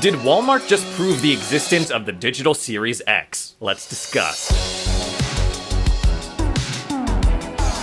Did Walmart just prove the existence of the digital Series X? Let's discuss.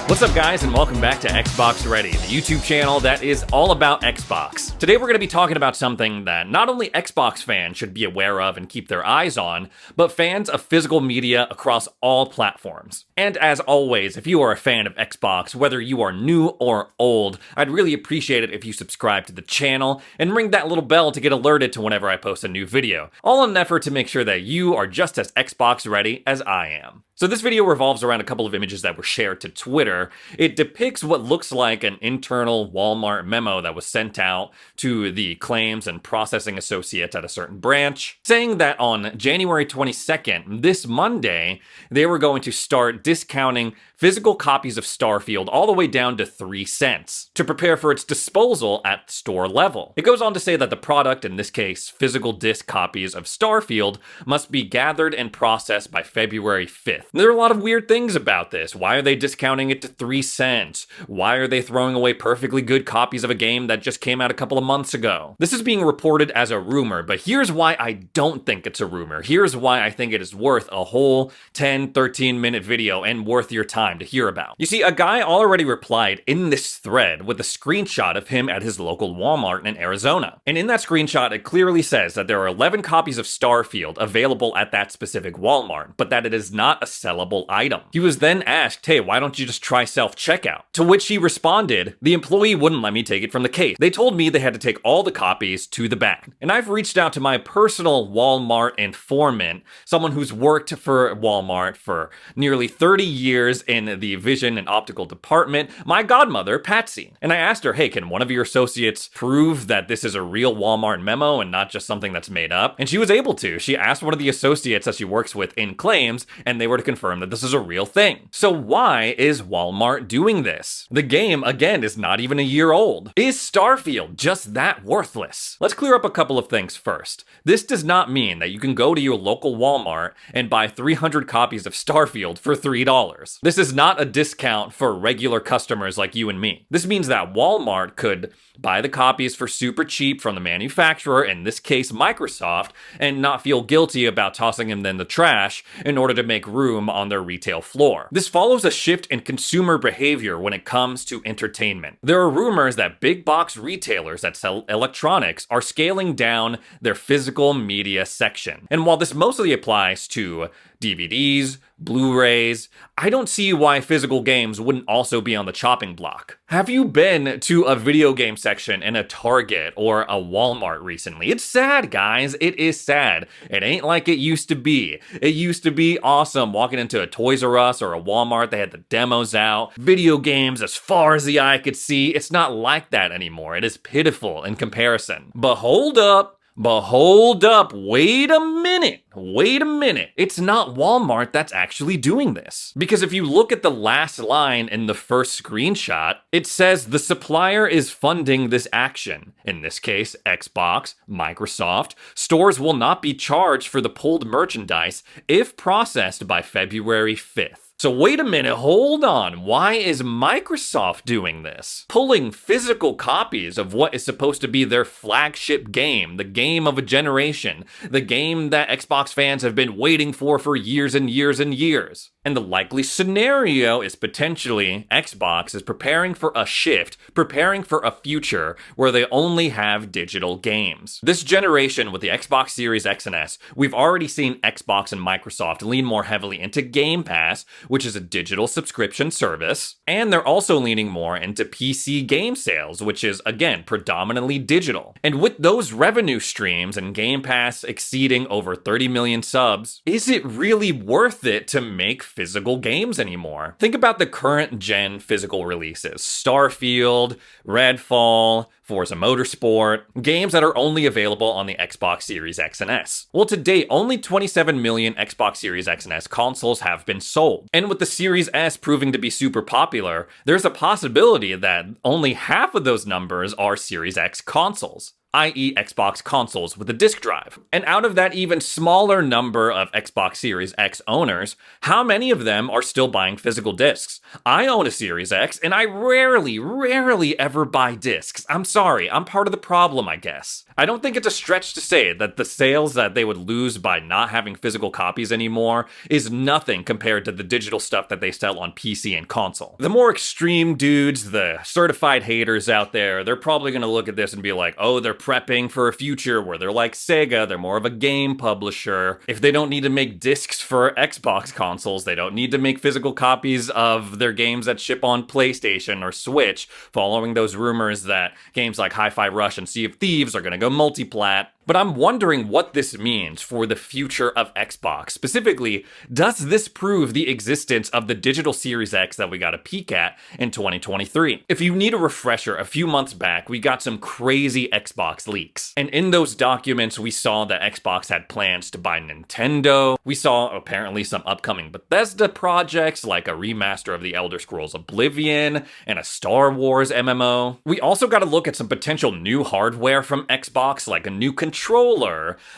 What's up, guys, and welcome back to Xbox Ready, the YouTube channel that is all about Xbox. Today we're going to be talking about something that not only Xbox fans should be aware of and keep their eyes on, but fans of physical media across all platforms. And as always, if you are a fan of Xbox, whether you are new or old, I'd really appreciate it if you subscribe to the channel and ring that little bell to get alerted to whenever I post a new video, all in an effort to make sure that you are just as Xbox ready as I am. So this video revolves around a couple of images that were shared to Twitter. It depicts what looks like an internal Walmart memo that was sent out to the claims and processing associates at a certain branch, saying that on January 22nd, this Monday, they were going to start discounting physical copies of Starfield all the way down to 3 cents to prepare for its disposal at store level. It goes on to say that the product, in this case, physical disc copies of Starfield, must be gathered and processed by February 5th. There are a lot of weird things about this. Why are they discounting it to 3 cents? Why are they throwing away perfectly good copies of a game that just came out a couple of months ago? This is being reported as a rumor, but here's why I don't think it's a rumor. Here's why I think it is worth a whole 10, 13-minute video and worth your time to hear about. You see, a guy already replied in this thread with a screenshot of him at his local Walmart in Arizona. And in that screenshot, it clearly says that there are 11 copies of Starfield available at that specific Walmart, but that it is not a sellable item. He was then asked, hey, why don't you just try self-checkout? To which he responded, the employee wouldn't let me take it from the case. They told me they had to take all the copies to the back. And I've reached out to my personal Walmart informant, someone who's worked for Walmart for nearly 30 years in the vision and optical department, my godmother, Patsy. And I asked her, hey, can one of your associates prove that this is a real Walmart memo and not just something that's made up? And she was able to. She asked one of the associates that she works with in claims, and they were to confirm that this is a real thing. So why is Walmart doing this? The game, again, is not even a year old. Is Starfield just that worthless? Let's clear up a couple of things first. This does not mean that you can go to your local Walmart and buy 300 copies of Starfield for $3. This is not a discount for regular customers like you and me. This means that Walmart could buy the copies for super cheap from the manufacturer, in this case Microsoft, and not feel guilty about tossing them in the trash in order to make room on their retail floor. This follows a shift in consumer behavior when it comes to entertainment. There are rumors that big box retailers that sell electronics are scaling down their physical media section. And while this mostly applies to DVDs, Blu-rays, I don't see why physical games wouldn't also be on the chopping block. Have you been to a video game section in a Target or a Walmart recently? It's sad, guys. It is sad. It ain't like it used to be. It used to be awesome walking into a Toys R Us or a Walmart. They had the demos out. Video games as far as the eye could see. It's not like that anymore. It is pitiful in comparison. But hold up. Wait a minute. It's not Walmart that's actually doing this. Because if you look at the last line in the first screenshot, it says the supplier is funding this action. In this case, Xbox, Microsoft. Stores will not be charged for the pulled merchandise if processed by February 5th. So wait a minute, hold on. Why is Microsoft doing this? Pulling physical copies of what is supposed to be their flagship game, the game of a generation, the game that Xbox fans have been waiting for years and years and years. And the likely scenario is potentially Xbox is preparing for a shift, preparing for a future where they only have digital games. This generation with the Xbox Series X and S, we've already seen Xbox and Microsoft lean more heavily into Game Pass, which is a digital subscription service, and they're also leaning more into PC game sales, which is, again, predominantly digital. And with those revenue streams and Game Pass exceeding over 30 million subs, is it really worth it to make physical games anymore? Think about the current gen physical releases. Starfield, Redfall, Forza Motorsport, games that are only available on the Xbox Series X and S. Well, to date, only 27 million Xbox Series X and S consoles have been sold. And with the Series S proving to be super popular, there's a possibility that only half of those numbers are Series X consoles. i.e. Xbox consoles with a disk drive. And out of that even smaller number of Xbox Series X owners, how many of them are still buying physical discs? I own a Series X, and I rarely ever buy discs. I'm sorry, I'm part of the problem, I guess. I don't think it's a stretch to say that the sales that they would lose by not having physical copies anymore is nothing compared to the digital stuff that they sell on PC and console. The more extreme dudes, the certified haters out there, they're probably gonna look at this and be like, oh, they're prepping for a future where they're like Sega, they're more of a game publisher. If they don't need to make discs for Xbox consoles, they don't need to make physical copies of their games that ship on PlayStation or Switch, following those rumors that games like Hi-Fi Rush and Sea of Thieves are gonna go multi-plat. But I'm wondering what this means for the future of Xbox. Specifically, does this prove the existence of the digital Series X that we got a peek at in 2023? If you need a refresher, a few months back, we got some crazy Xbox leaks. And in those documents, we saw that Xbox had plans to buy Nintendo. We saw apparently some upcoming Bethesda projects like a remaster of The Elder Scrolls Oblivion and a Star Wars MMO. We also got to look at some potential new hardware from Xbox, like a new controller,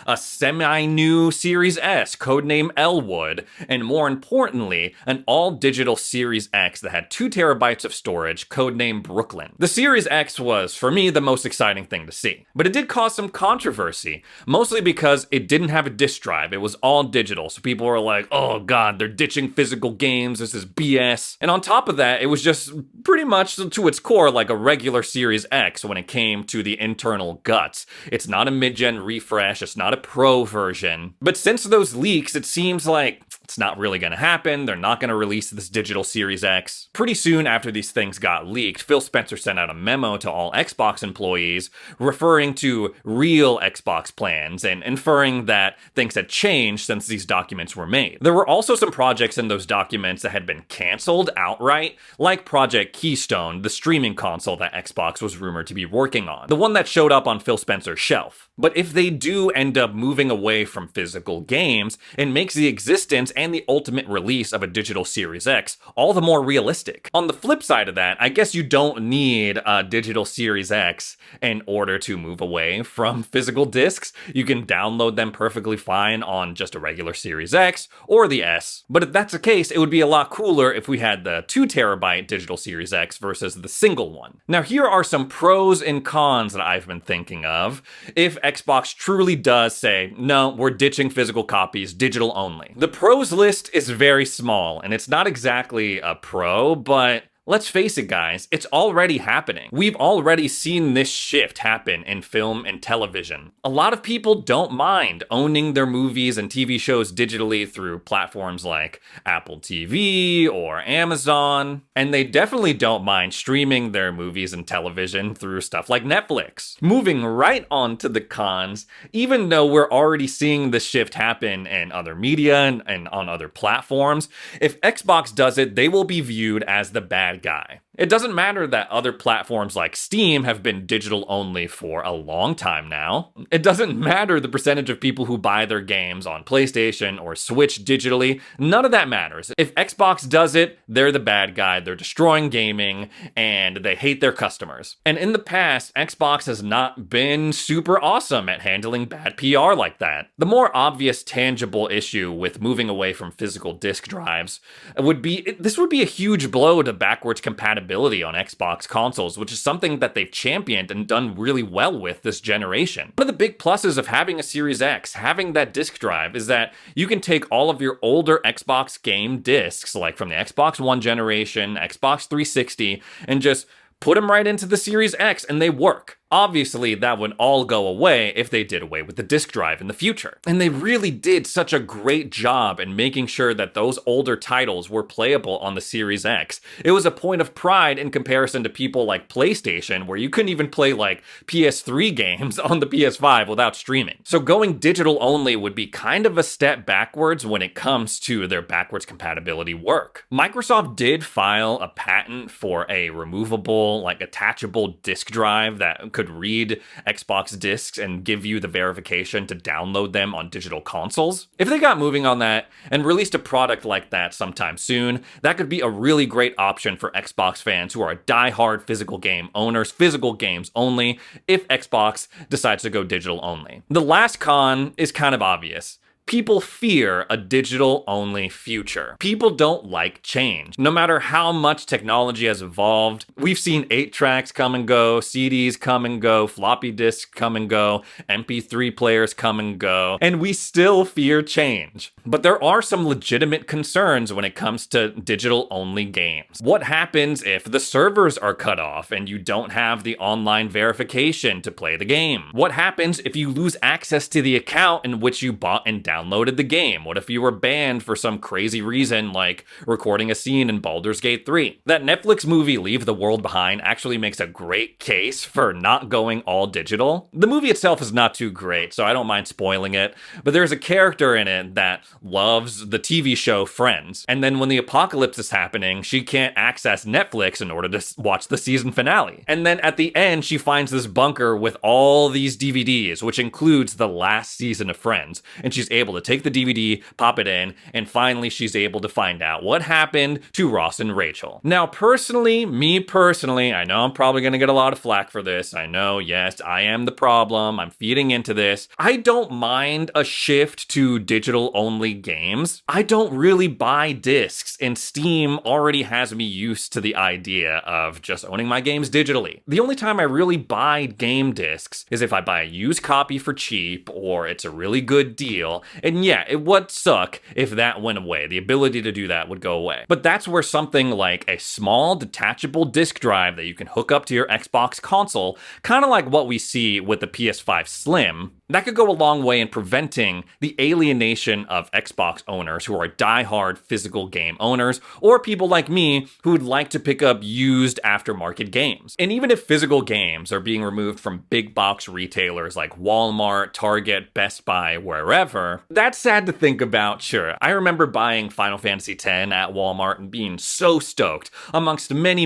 a semi-new Series S, codename Elwood, and more importantly, an all-digital Series X that had 2 terabytes of storage, codename Brooklyn. The Series X was, for me, the most exciting thing to see, but it did cause some controversy, mostly because it didn't have a disk drive. It was all digital, so people were like, oh god, they're ditching physical games, this is BS. And on top of that, it was just pretty much to its core like a regular Series X when it came to the internal guts. It's not a mid-gen refresh, it's not a pro version. But since those leaks, it seems like it's not really gonna happen. They're not gonna release this digital Series X. Pretty soon after these things got leaked, Phil Spencer sent out a memo to all Xbox employees referring to real Xbox plans and inferring that things had changed since these documents were made. There were also some projects in those documents that had been canceled outright, like Project Keystone, the streaming console that Xbox was rumored to be working on, the one that showed up on Phil Spencer's shelf. But if they do end up moving away from physical games, it makes the existence and the ultimate release of a digital Series X all the more realistic. On the flip side of that, I guess you don't need a digital Series X in order to move away from physical discs. You can download them perfectly fine on just a regular Series X or the S. But if that's the case, it would be a lot cooler if we had the 2 terabyte digital Series X versus the single one. Now here are some pros and cons that I've been thinking of if Xbox truly does say, no, we're ditching physical copies, digital only. The pros list is very small, and it's not exactly a pro, but let's face it, guys, it's already happening. We've already seen this shift happen in film and television. A lot of people don't mind owning their movies and TV shows digitally through platforms like Apple TV or Amazon, and they definitely don't mind streaming their movies and television through stuff like Netflix. Moving right on to the cons, even though we're already seeing this shift happen in other media and on other platforms, if Xbox does it, they will be viewed as the bad guy. It doesn't matter that other platforms like Steam have been digital only for a long time now. It doesn't matter the percentage of people who buy their games on PlayStation or Switch digitally. None of that matters. If Xbox does it, they're the bad guy, they're destroying gaming, and they hate their customers. And in the past, Xbox has not been super awesome at handling bad PR like that. The more obvious tangible issue with moving away from physical disk drives would be, this would be a huge blow to backwards compatibility on Xbox consoles, which is something that they've championed and done really well with this generation. One of the big pluses of having a Series X, having that disk drive, is that you can take all of your older Xbox game discs, like from the Xbox One generation, Xbox 360, and just put them right into the Series X and they work. Obviously, that would all go away if they did away with the disk drive in the future. And they really did such a great job in making sure that those older titles were playable on the Series X. It was a point of pride in comparison to people like PlayStation, where you couldn't even play like PS3 games on the PS5 without streaming. So going digital only would be kind of a step backwards when it comes to their backwards compatibility work. Microsoft did file a patent for a removable, like attachable disk drive that could could read Xbox discs and give you the verification to download them on digital consoles. If they got moving on that and released a product like that sometime soon, that could be a really great option for Xbox fans who are die-hard physical game owners, physical games only, if Xbox decides to go digital only. The last con is kind of obvious. People fear a digital-only future. People don't like change. No matter how much technology has evolved, we've seen 8-tracks come and go, CDs come and go, floppy disks come and go, MP3 players come and go, and we still fear change. But there are some legitimate concerns when it comes to digital-only games. What happens if the servers are cut off and you don't have the online verification to play the game? What happens if you lose access to the account in which you bought and downloaded the game? What if you were banned for some crazy reason like recording a scene in Baldur's Gate 3? That Netflix movie Leave the World Behind actually makes a great case for not going all digital. The movie itself is not too great, so I don't mind spoiling it, but there's a character in it that loves the TV show Friends, and then when the apocalypse is happening, she can't access Netflix in order to watch the season finale. And then at the end, she finds this bunker with all these DVDs, which includes the last season of Friends, and she's able to take the DVD, pop it in, and finally she's able to find out what happened to Ross and Rachel. Now, me personally, I know I'm probably gonna get a lot of flack for this. I know, yes, I am the problem. I'm feeding into this. I don't mind a shift to digital-only games. I don't really buy discs, and Steam already has me used to the idea of just owning my games digitally. The only time I really buy game discs is if I buy a used copy for cheap or it's a really good deal. And yeah, it would suck if that went away. The ability to do that would go away. But that's where something like a small detachable disk drive that you can hook up to your Xbox console, kind of like what we see with the PS5 Slim, that could go a long way in preventing the alienation of Xbox owners who are die-hard physical game owners, or people like me who would like to pick up used aftermarket games. And even if physical games are being removed from big box retailers like Walmart, Target, Best Buy, wherever, that's sad to think about, sure. I remember buying Final Fantasy X at Walmart and being so stoked, amongst many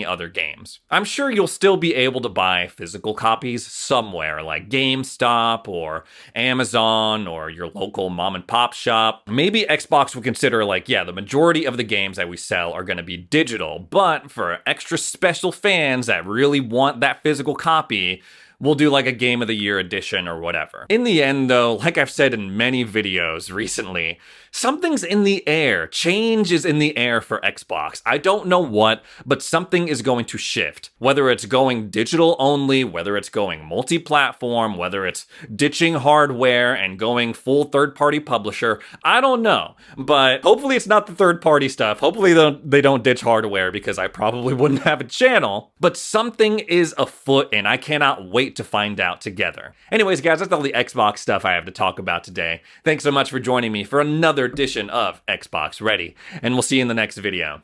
other games. I'm sure you'll still be able to buy physical copies somewhere, like GameStop or Amazon or your local mom and pop shop. Maybe Xbox would consider like, yeah, the majority of the games that we sell are going to be digital, but for extra special fans that really want that physical copy, we'll do like a Game of the Year edition or whatever. In the end though, like I've said in many videos recently, something's in the air. Change is in the air for Xbox. I don't know what, but something is going to shift. Whether it's going digital only, whether it's going multi-platform, whether it's ditching hardware and going full third-party publisher, I don't know. But hopefully it's not the third-party stuff. Hopefully they don't ditch hardware because I probably wouldn't have a channel. But something is afoot and I cannot wait to find out together. Anyways, guys, that's all the Xbox stuff I have to talk about today. Thanks so much for joining me for another edition of Xbox Ready, and we'll see you in the next video.